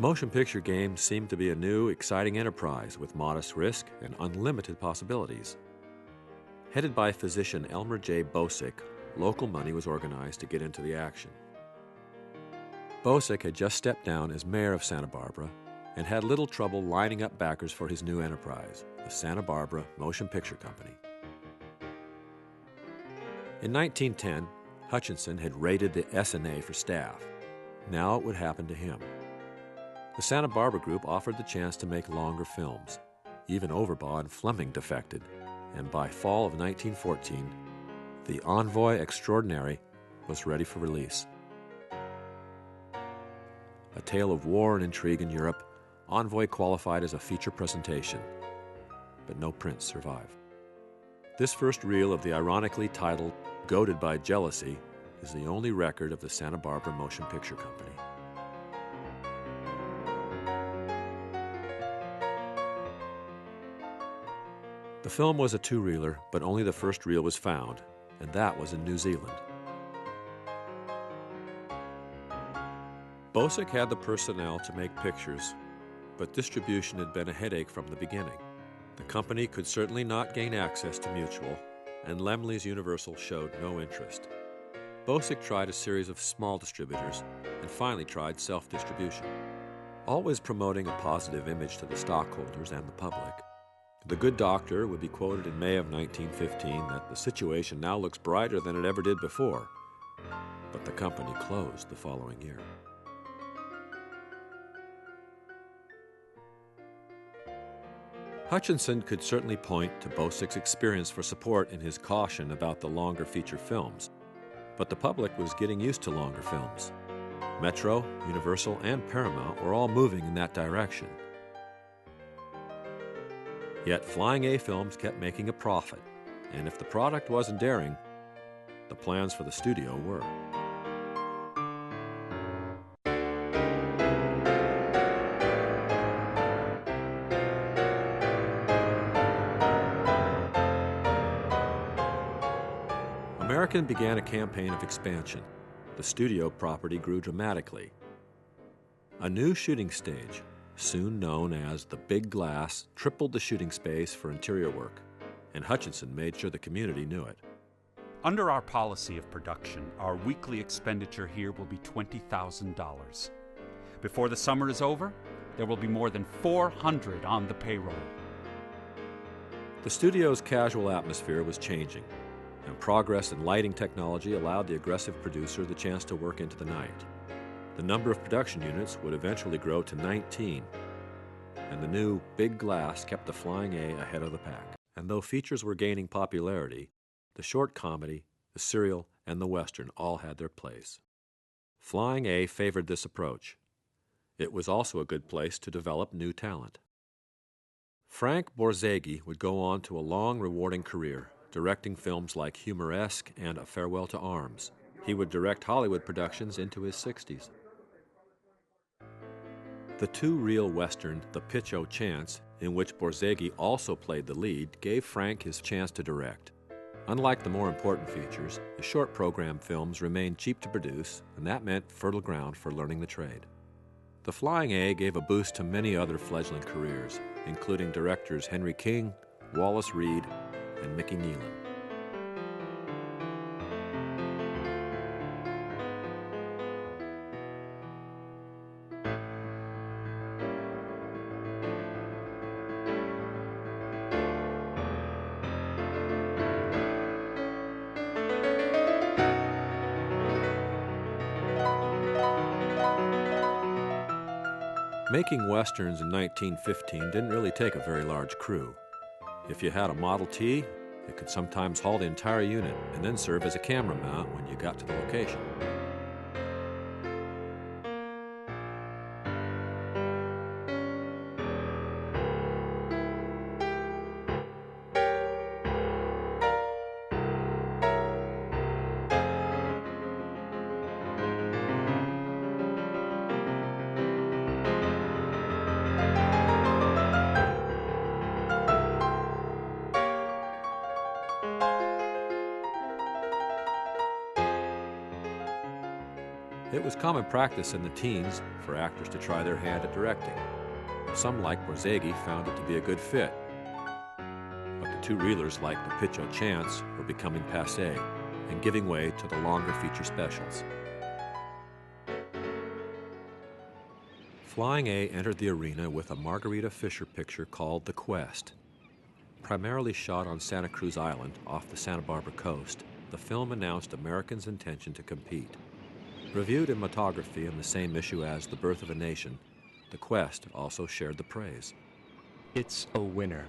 motion picture game seemed to be a new, exciting enterprise with modest risk and unlimited possibilities. Headed by physician Elmer J. Bosick, local money was organized to get into the action. Bosick had just stepped down as mayor of Santa Barbara and had little trouble lining up backers for his new enterprise, the Santa Barbara Motion Picture Company. In 1910, Hutchinson had raided the S&A for staff. Now it would happen to him. The Santa Barbara group offered the chance to make longer films. Even Overbaugh and Fleming defected, and by fall of 1914, The Envoy Extraordinary was ready for release. A tale of war and intrigue in Europe, Envoy qualified as a feature presentation, but no prints survive. This first reel of the ironically titled Goaded by Jealousy is the only record of the Santa Barbara Motion Picture Company. The film was a two-reeler, but only the first reel was found, and that was in New Zealand. Bosick had the personnel to make pictures, but distribution had been a headache from the beginning. The company could certainly not gain access to Mutual, and Laemmle's Universal showed no interest. Bosick tried a series of small distributors and finally tried self-distribution, always promoting a positive image to the stockholders and the public. The Good Doctor would be quoted in May of 1915 that the situation now looks brighter than it ever did before, but the company closed the following year. Hutchinson could certainly point to Bosick's experience for support in his caution about the longer feature films, but the public was getting used to longer films. Metro, Universal, and Paramount were all moving in that direction. Yet Flying A Films kept making a profit, and if the product wasn't daring, the plans for the studio were. American began a campaign of expansion. The studio property grew dramatically. A new shooting stage, soon known as the Big Glass, tripled the shooting space for interior work, and Hutchinson made sure the community knew it. Under our policy of production, our weekly expenditure here will be $20,000. Before the summer is over, there will be more than 400 on the payroll. The studio's casual atmosphere was changing, and progress in lighting technology allowed the aggressive producer the chance to work into the night. The number of production units would eventually grow to 19, and the new Big Glass kept the Flying A ahead of the pack. And though features were gaining popularity, the short comedy, the serial, and the western all had their place. Flying A favored this approach. It was also a good place to develop new talent. Frank Borzage would go on to a long, rewarding career, directing films like Humoresque and A Farewell to Arms. He would direct Hollywood productions into his 60s. The two-reel western, The Pitch-O Chance, in which Borzage also played the lead, gave Frank his chance to direct. Unlike the more important features, the short program films remained cheap to produce, and that meant fertile ground for learning the trade. The Flying A gave a boost to many other fledgling careers, including directors Henry King, Wallace Reid, and Mickey Nealon. Making westerns in 1915 didn't really take a very large crew. If you had a Model T, it could sometimes haul the entire unit and then serve as a camera mount when you got to the location. It was common practice in the teens for actors to try their hand at directing. Some, like Borzage, found it to be a good fit. But the two-reelers like The Pitch o' Chance were becoming passé and giving way to the longer feature specials. Flying A entered the arena with a Margarita Fisher picture called The Quest. Primarily shot on Santa Cruz Island off the Santa Barbara coast, the film announced Americans' intention to compete. Reviewed in Motography in the same issue as The Birth of a Nation, The Quest also shared the praise. It's a winner.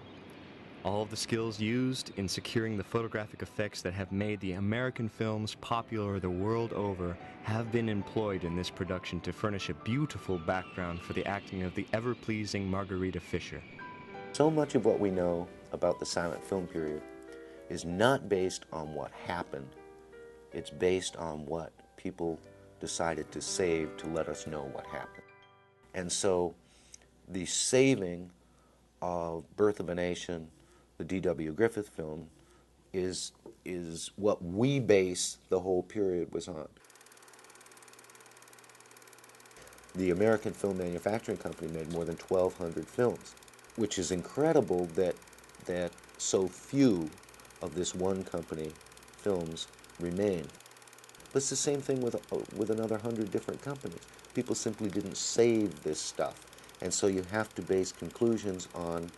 All of the skills used in securing the photographic effects that have made the American films popular the world over have been employed in this production to furnish a beautiful background for the acting of the ever-pleasing Margarita Fisher. So much of what we know about the silent film period is not based on what happened. It's based on what people decided to save to let us know what happened. And so the saving of Birth of a Nation, the D.W. Griffith film, is what we base the whole period was on. The American Film Manufacturing Company made more than 1,200 films, which is incredible that so few of this one company films remain. But it's the same thing with another 100 different companies. People simply didn't save this stuff. And so you have to base conclusions on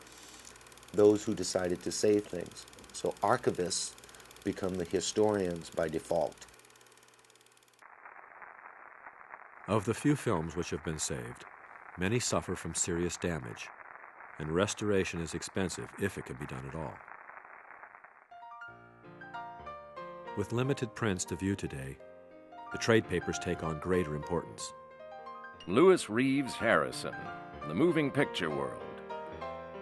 those who decided to save things. So archivists become the historians by default. Of the few films which have been saved, many suffer from serious damage, and restoration is expensive if it can be done at all. With limited prints to view today, the trade papers take on greater importance. Louis Reeves Harrison, The Moving Picture World.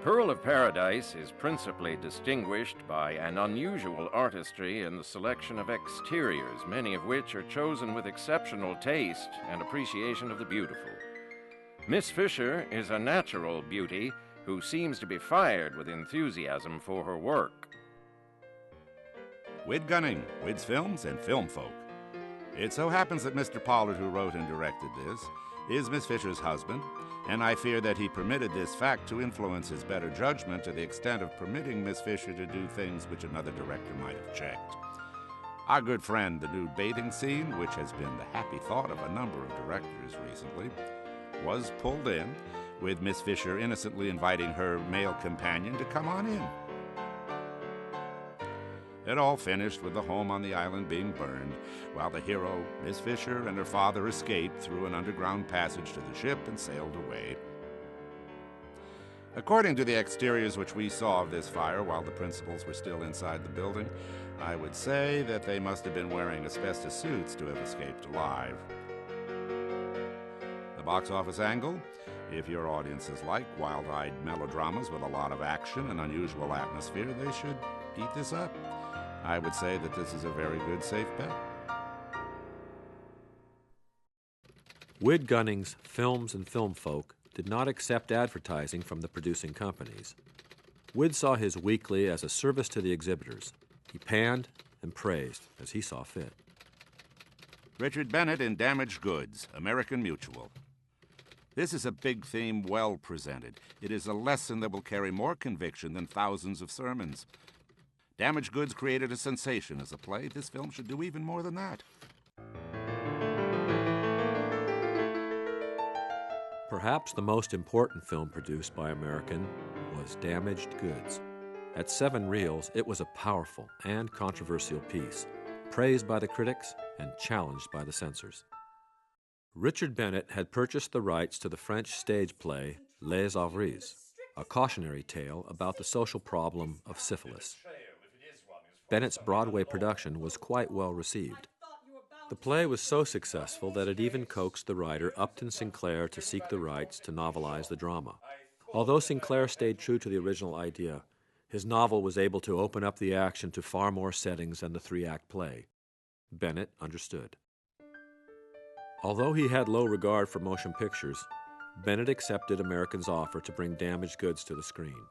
Pearl of Paradise is principally distinguished by an unusual artistry in the selection of exteriors, many of which are chosen with exceptional taste and appreciation of the beautiful. Miss Fisher is a natural beauty who seems to be fired with enthusiasm for her work. Wid Gunning, Wid's Films and Film Folk. It so happens that Mr. Pollard, who wrote and directed this, is Miss Fisher's husband, and I fear that he permitted this fact to influence his better judgment to the extent of permitting Miss Fisher to do things which another director might have checked. Our good friend, the nude bathing scene, which has been the happy thought of a number of directors recently, was pulled in, with Miss Fisher innocently inviting her male companion to come on in. It all finished with the home on the island being burned, while the hero, Miss Fisher, and her father escaped through an underground passage to the ship and sailed away. According to the exteriors which we saw of this fire while the principals were still inside the building, I would say that they must have been wearing asbestos suits to have escaped alive. The box office angle? If your audiences like wild-eyed melodramas with a lot of action and unusual atmosphere, they should eat this up. I would say that this is a very good, safe bet. Wid Gunning's Films and Film Folk did not accept advertising from the producing companies. Wid saw his weekly as a service to the exhibitors. He panned and praised as he saw fit. Richard Bennett in Damaged Goods, American Mutual. This is a big theme well presented. It is a lesson that will carry more conviction than thousands of sermons. Damaged Goods created a sensation as a play. This film should do even more than that. Perhaps the most important film produced by American was Damaged Goods. At 7 reels, it was a powerful and controversial piece, praised by the critics and challenged by the censors. Richard Bennett had purchased the rights to the French stage play Les Ouvriers, a cautionary tale about the social problem of syphilis. Bennett's Broadway production was quite well received. The play was so successful that it even coaxed the writer Upton Sinclair to seek the rights to novelize the drama. Although Sinclair stayed true to the original idea, his novel was able to open up the action to far more settings than the 3-act play. Bennett understood. Although he had low regard for motion pictures, Bennett accepted American's offer to bring Damaged Goods to the screen.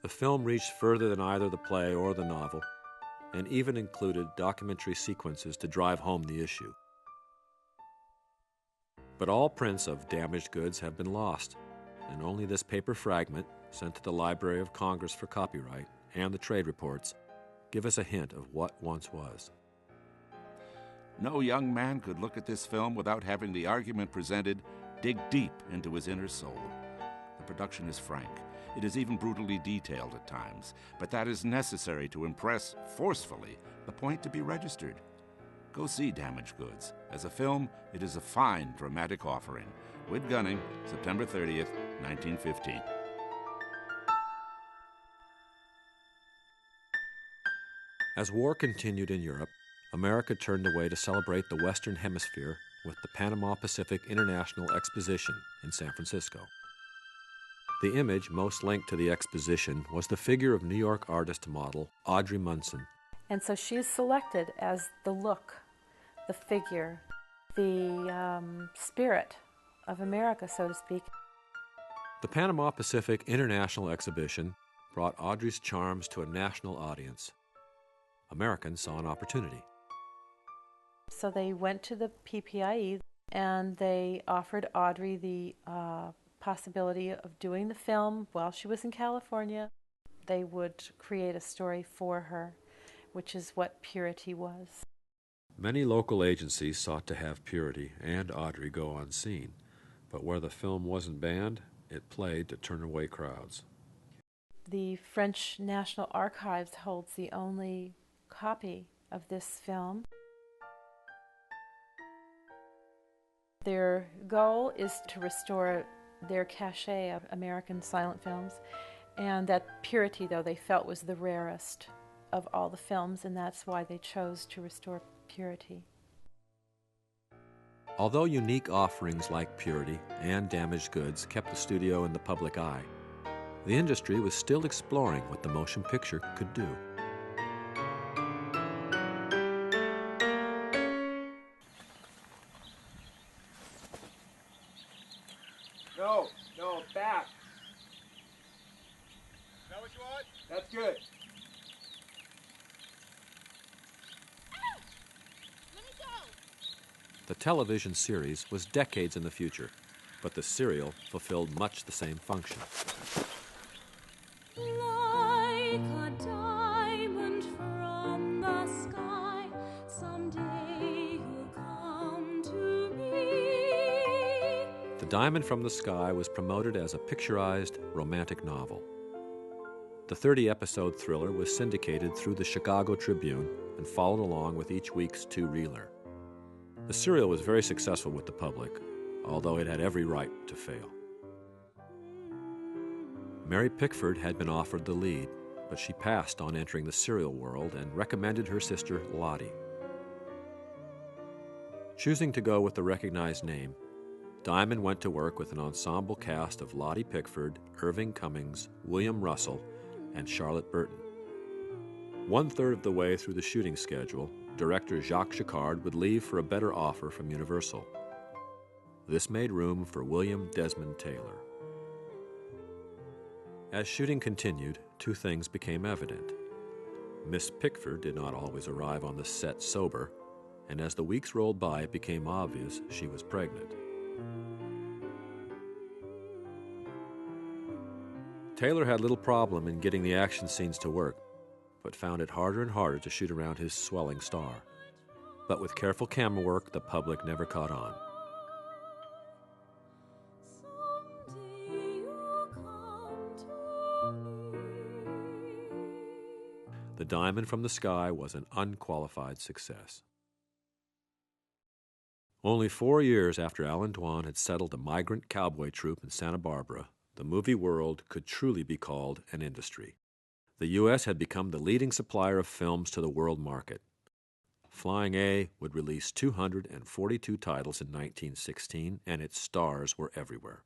The film reached further than either the play or the novel, and even included documentary sequences to drive home the issue. But all prints of damaged goods have been lost, and only this paper fragment, sent to the Library of Congress for copyright, and the trade reports, give us a hint of what once was. No young man could look at this film without having the argument presented dig deep into his inner soul. The production is frank. It is even brutally detailed at times, but that is necessary to impress forcefully the point to be registered. Go see Damaged Goods. As a film, it is a fine dramatic offering. Wood Gunning, September 30th, 1915. As war continued in Europe, America turned away to celebrate the Western Hemisphere with the Panama Pacific International Exposition in San Francisco. The image most linked to the exposition was the figure of New York artist model Audrey Munson. And so she's selected as the look, the figure, the spirit of America, so to speak. The Panama Pacific International Exhibition brought Audrey's charms to a national audience. Americans saw an opportunity. So they went to the PPIE and they offered Audrey the possibility of doing the film while she was in California. They would create a story for her, which is what Purity was. Many local agencies sought to have Purity and Audrey go unseen, but where the film wasn't banned, it played to turn away crowds. The French National Archives holds the only copy of this film. Their goal is to restore their cachet of American silent films, and that Purity, though, they felt was the rarest of all the films, and that's why they chose to restore Purity. Although unique offerings like Purity and Damaged Goods kept the studio in the public eye, the industry was still exploring what the motion picture could do. No, back. Is that what you want? That's good. Let me go. The television series was decades in the future, but the serial fulfilled much the same function. Like a diamond from the sky, someday you'll come to me. The Diamond from the Sky was promoted as a picturized romantic novel. The 30-episode thriller was syndicated through the Chicago Tribune and followed along with each week's two-reeler. The serial was very successful with the public, although it had every right to fail. Mary Pickford had been offered the lead, but she passed on entering the serial world and recommended her sister Lottie. Choosing to go with the recognized name, Diamond went to work with an ensemble cast of Lottie Pickford, Irving Cummings, William Russell, and Charlotte Burton. 1/3 of the way through the shooting schedule, director Jacques Chicard would leave for a better offer from Universal. This made room for William Desmond Taylor. As shooting continued, two things became evident. Miss Pickford did not always arrive on the set sober, and as the weeks rolled by, it became obvious she was pregnant. Taylor had little problem in getting the action scenes to work, but found it harder and harder to shoot around his swelling star. But with careful camera work, the public never caught on. Someday you'll come to me. The Diamond from the Sky was an unqualified success. Only 4 years after Alan Dwan had settled a migrant cowboy troupe in Santa Barbara, the movie world could truly be called an industry. The U.S. had become the leading supplier of films to the world market. Flying A would release 242 titles in 1916, and its stars were everywhere.